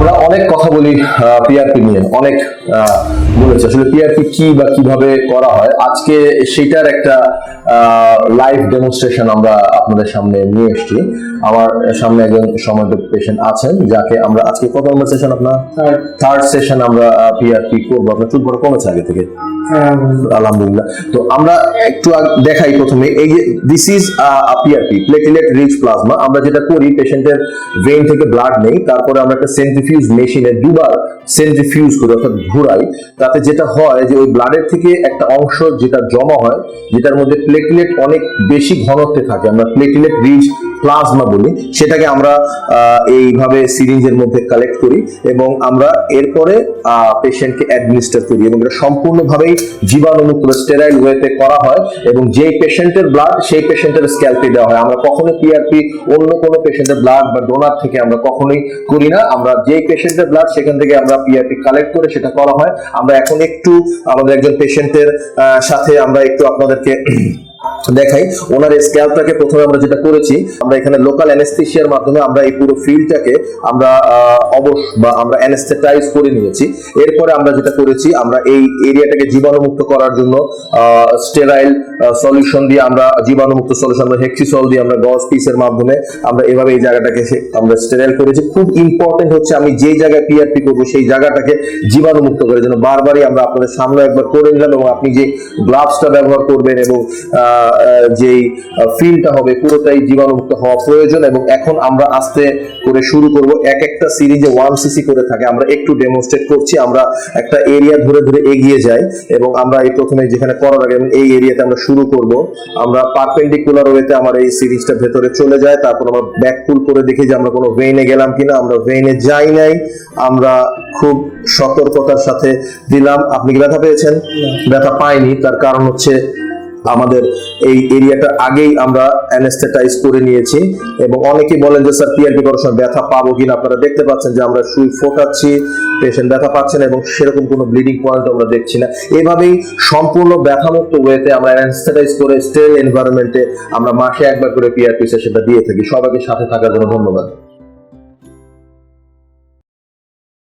আমরা অনেক কথা বলি পিআরপি নিয়ে, অনেক বলেছি আসলে পিআরপি কি বা কিভাবে করা হয়। আজকে সেটার একটা লাইভ ডেমনস্ট্রেশন আমরা আপনাদের সামনে নিয়ে এসেছি। আমার সামনে একজন সময় পেশেন্ট আছেন যাকে আমরা আজকে কত নম্বর সেশন, আপনার থার্ড সেশন আমরা পিআরপি করবো। আপনার চুল বড় কমেছে আগে থেকে? আলহামদুলিল্লাহ। তো আমরা একটু দেখাই প্রথমে, এই যে this is PRP, platelet rich plasma. আমরা যেটা করি, পেশেন্টের ভেইন থেকে ব্লাড নেই, তারপরে আমরা একটা সেন্ট্রিফিউজ মেশিনে দুবার সেন্ট্রিফিউজ করি, অর্থাৎ ঘুরাই। তাতে যেটা হয় যে ওই ব্লাডের থেকে একটা অংশ যেটা জমা হয়, যেটার মধ্যে প্লেটলেট অনেক বেশি ঘনত্বে থাকে, আমরা প্লেটলেট রিচ প্লাজমা বলি, সেটাকে আমরা এইভাবে সিরিঞ্জের মধ্যে কালেক্ট করি এবং আমরা এরপরে পেশেন্টকে অ্যাডমিনিস্টার করি এবং এটা সম্পূর্ণভাবেই জীবাণুমুক্ত স্টেরাইল ওয়েতে করা হয় এবং যেই পেশেন্টের ব্লাড সেই পেশেন্টের স্ক্যাল্পে দেওয়া হয়। আমরা কখনো পিআরপি অন্য কোনো পেশেন্টের ব্লাড বা ডোনার থেকে আমরা কখনোই করি না। আমরা যেই পেশেন্টের ব্লাড সেখান থেকে আমরা পিআরপি কালেক্ট করে সেটা করা হয়। আমরা এখন একটু আমাদের একজন পেশেন্টের সাথে আমরা একটু আপনাদেরকে দেখাই। ওনার স্ক্যাল্পটাকে প্রথমে আমরা যেটা করেছি, আমরা এখানে লোকাল অ্যানেস্থেসিয়ার মাধ্যমে আমরা এই পুরো ফিল্ডটাকে আমরা অবশ বা আমরা অ্যানেস্থেটাইজ করে নিয়েছি। এরপরে আমরা যেটা করেছি, আমরা এই এরিয়াটাকে জীবাণুমুক্ত করার জন্য স্টেরাইল সলিউশন দিয়ে, আমরা জীবাণুমুক্ত সলিউশন আমরা হেক্সিসল দিয়ে আমরা গজ পিসের মাধ্যমে আমরা এভাবে এই জায়গাটাকে আমরা স্টেরাইল করেছি। খুব ইম্পর্টেন্ট হচ্ছে আমি যেই জায়গায় পিআরপি করবো সেই জায়গাটাকে জীবাণুমুক্ত করার জন্য বারবারই আমরা আপনাদের সামনে একবার করে নিলাম এবং আপনি যে গ্লাভসটা ব্যবহার করবেন এবং যেই ফিলটা হবে পুরোটাই জীবাণুমুক্ত হওয়া প্রয়োজন। এবং এখন আমরা আস্তে করে শুরু করব। এক একটা সিরিজে 1 সিসি করে থাকে, আমরা একটু ডেমনস্ট্রেট করছি। আমরা একটা এরিয়া ধরে ধরে এগিয়ে যাই এবং আমরা এই প্রথমে যেখানে করার আগে এই এরিয়াতে আমরা শুরু করব। আমরা পারপেন্ডিকুলার ওয়েতে আমার এই সিরিজটা ভেতরে চলে যায়, তারপর আমরা ব্যাক পুল করে দেখি যে আমরা কোনো ভেইনে গেলাম কিনা। আমরা ভেইনে যাই নাই, আমরা খুব সতর্কতার সাথে দিলাম। আপনি কি ব্যথা পেয়েছেন? ব্যথা পাইনি, তার কারণ হচ্ছে আমাদের এই এরিয়াটা আগেই আমরা অ্যানেস্থেটাইজ করে নিয়েছি। এবং অনেকে বলেন যে স্যার পিআরপি করার সময় ব্যথা পাবো কিনা। আপনারা দেখতে পাচ্ছেন যে আমরা সুই ফোটাচ্ছি, পেশেন্ট ব্যথা পাচ্ছে না এবং সেরকম কোনো ব্লিডিং পয়েন্ট আমরা দেখছি না। এভাবেই সম্পূর্ণ ব্যথামুক্ত ওয়েতে আমরা অ্যানেস্থেটাইজ করে স্টেরিল এনভায়রনমেন্টে আমরা মাসে একবার করে পিআরপি সেশনটা দিয়ে থাকি। সবাইকে সাথে থাকার জন্য ধন্যবাদ।